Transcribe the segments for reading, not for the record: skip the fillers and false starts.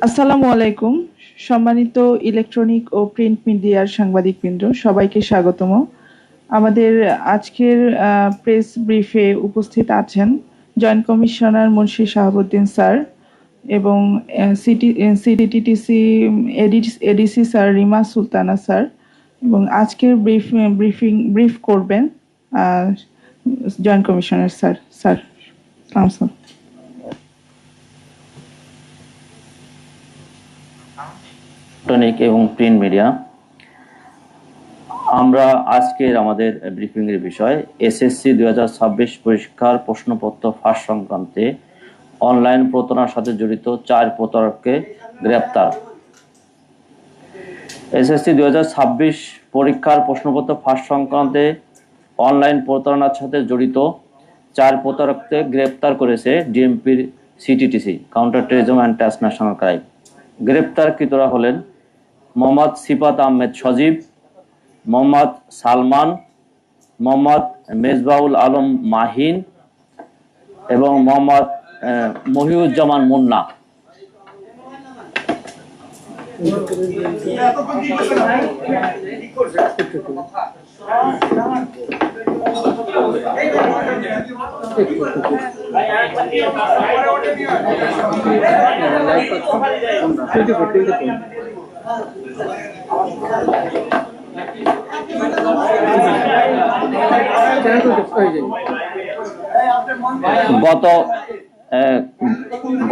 আসসালামু আলাইকুম। সম্মানিত ইলেকট্রনিক ও প্রিন্ট মিডিয়ার সাংবাদিকবৃন্দ, সবাইকে স্বাগতম। আমাদের আজকের প্রেস ব্রিফে উপস্থিত আছেন joint commissioner Munshi Shahabuddin sir এবং CTTC ADC sir Rima Sultana sir, এবং আজকের ব্রিফ করবেন জয়েন্ট কমিশনার স্যার। আসসালামু আলাইকুম। ইলেকট্রনিক এবং প্রিন্ট মিডিয়া, আমরা আজকের আমাদের ব্রিফিং এর বিষয় এসএসসি 2026 পরীক্ষার প্রশ্নপত্র ফাঁস সংক্রান্তে অনলাইন প্রতারণার সাথে জড়িত 4 প্রতারককে গ্রেপ্তার। এসএসসি 2026 পরীক্ষার প্রশ্নপত্র ফাঁস সংক্রান্তে অনলাইন প্রতারণার সাথে জড়িত 4 প্রতারককে গ্রেপ্তার করেছে ডিএমপির CTTC counter terrorism and transnational crime. গ্রেপ্তারকৃতরা হলেন মোহাম্মদ সিফাত আহমেদ সজীব, মোহাম্মদ সালমান, মোহাম্মদ মেজবাউল আলম মাহিন এবং মোহাম্মদ মহিউজ্জামান মুন্না।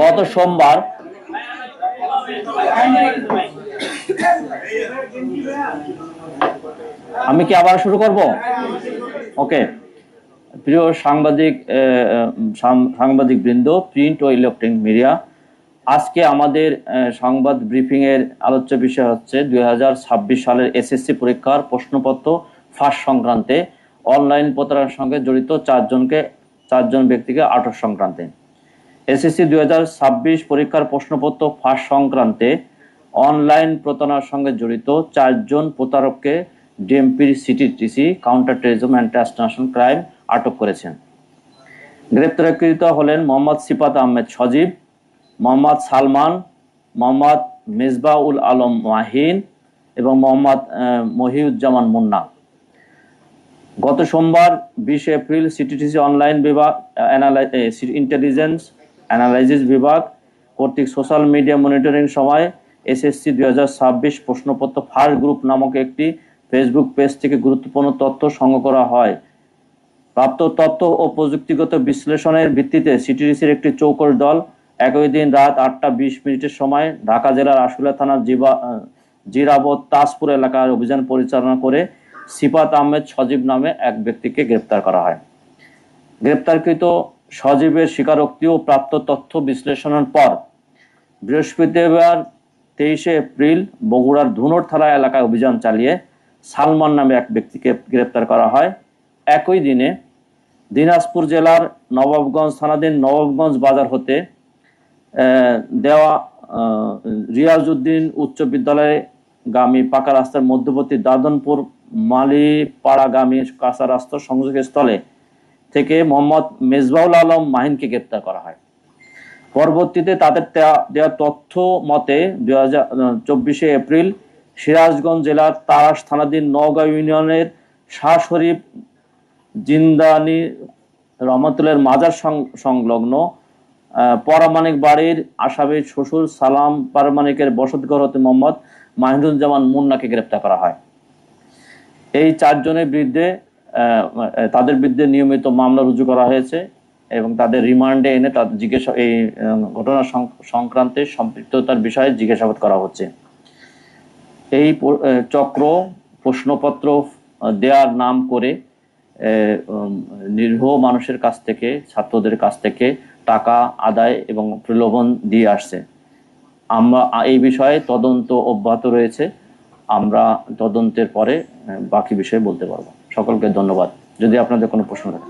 গত সোমবার আমি কি আবার শুরু করব? ওকে, প্রিয় সাংবাদিক বৃন্দ, প্রিন্ট ও ইলেকট্রনিক মিডিয়া, আজকে আমাদের সংবাদ ব্রিফিং এর আলোচ্য বিষয় হচ্ছে 2026 সালের এসএসসি পরীক্ষার প্রশ্নপত্র ফাঁস সংক্রান্তে অনলাইন প্রতারণার সঙ্গে জড়িত 4 ব্যক্তিকে আটক সংক্রান্তে। এসএসসি 2026 পরীক্ষার প্রশ্নপত্র ফাঁস সংক্রান্তে অনলাইন প্রতারণার সঙ্গে জড়িত 4 প্রতারককে ডিএমপির CTTC counter terrorism and transnational crime আটক করেছেন। গ্রেপ্তারকৃত হলেন মোহাম্মদ সিফাত আহমেদ সজীব, মোহাম্মদ সালমান, মোহাম্মদ মেজবাউল আলম মাহিন এবং মোহাম্মদ মহিউজ্জামান মুন্না। গত সোমবার 20 এপ্রিল সিটিটিসি অনলাইন বিভাগ ইন্টেলিজেন্স অ্যানালাইসিস বিভাগ কর্তৃক সোশ্যাল মিডিয়া মনিটরিং সময় এসএসসি 2026 প্রশ্নপত্র ফাঁস গ্রুপ নামক একটি ফেসবুক পেজ থেকে গুরুত্বপূর্ণ তথ্য সংগ্রহ করা হয়। প্রাপ্ত তথ্য ও প্রযুক্তিগত বিশ্লেষণের ভিত্তিতে সিটিটিসির একটি চৌকস দল একই দিন রাত 8:20 সময় ঢাকা জেলার আশুলিয়া থানার জিরাবত তাজপুর এলাকার অভিযান পরিচালনা করে সিফাত আহমেদ সজীব নামে এক ব্যক্তিকে গ্রেপ্তার করা হয়। গ্রেপ্তারকৃত সজীবের স্বীকারোক্তি ও প্রাপ্ত তথ্য বিশ্লেষণের পর বৃহস্পতিবার 23 এপ্রিল বগুড়ার ধুনট থানা এলাকায় অভিযান চালিয়ে সালমান নামে এক ব্যক্তিকে গ্রেপ্তার করা হয়। একই দিনে দিনাজপুর জেলার নবাবগঞ্জ থানাধীন নবাবগঞ্জ বাজার হতে দেওয়া রিয়াজউদ্দিন উচ্চ বিদ্যালয়ে গামী পাকা রাস্তার মধ্যবর্তী দাদনপুর মালিপাড়াগামী কাঁচা রাস্তার সংযোগস্থলে থেকে মোহাম্মদ মেজবাউল আলম মাহিনকে গ্রেপ্তার করা হয়। পরবর্তীতে তাদের দেওয়া তথ্য মতে 24 এপ্রিল সিরাজগঞ্জ জেলার তারাস থানাধীন নওগাঁ ইউনিয়নের শাহ শরীফ জিন্দানি রহমতুল্লাহর মাজার সংলগ্ন পারমাণিক বাড়ির আসামির শ্বশুর সালাম পারমাণিকের বসতঘর হতে মোহাম্মদ মাহিনুজ্জামান মুন্নাকে গ্রেপ্তার করা হয়। এই 4 জনের বিরুদ্ধে তাদের বিরুদ্ধে নিয়মিত মামলা রুজু করা হয়েছে এবং তাদের রিমান্ডে এনে তাদের এই ঘটনা সংক্রান্তে সম্পৃক্ততার বিষয়ে জিজ্ঞাসাবাদ করা হচ্ছে। এই চক্র প্রশ্নপত্র দেওয়ার নাম করে নিরীহ মানুষের কাছ থেকে, ছাত্রদের কাছ থেকে টাকা আদায় এবং প্রলোভন দিয়ে আসছে। আমরা এই বিষয়ে তদন্ত অব্যাহত রয়েছে। আমরা তদন্তের পরে বাকি বিষয়ে বলতে পারবো। সকলকে ধন্যবাদ। যদি আপনাদের কোনো প্রশ্ন থাকে।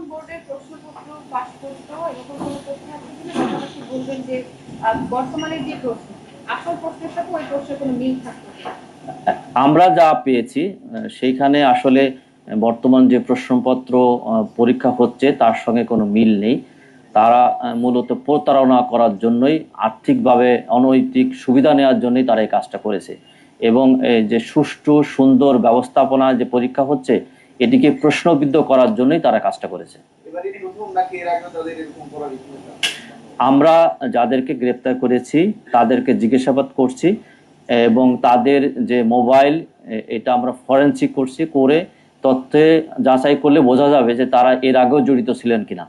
আমরা যা পেয়েছি সেইখানে আসলে বর্তমান যে প্রশ্নপত্র পরীক্ষা হচ্ছে তার সঙ্গে কোনো মিল নেই। তারা মূলত প্রতারণা করার জন্যই, আর্থিকভাবে অনৈতিক সুবিধা নেওয়ার জন্যই তারা এই কাজটা করেছে। এবং এই যে সুষ্ঠু সুন্দর ব্যবস্থাপনা যে পরীক্ষা হচ্ছে, এটিকে প্রশ্নবিদ্ধ করার জন্যই তারা কাজটা করেছে। আমরা যাদেরকে গ্রেপ্তার করেছি তাদেরকে জিজ্ঞাসাবাদ করছি এবং তাদের যে মোবাইল, এটা আমরা ফরেনসিক করছি, করে তথ্যে যাচাই করলে বোঝা যাবে যে তারা এর আগেও জড়িত ছিলেন কিনা।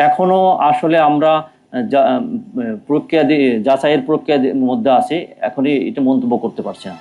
এখনো আসলে আমরা প্রক্রিয়া যাচাইয়ের প্রক্রিয়ার মধ্যে আছি, এখনই এটা মন্তব্য করতে পারছি না।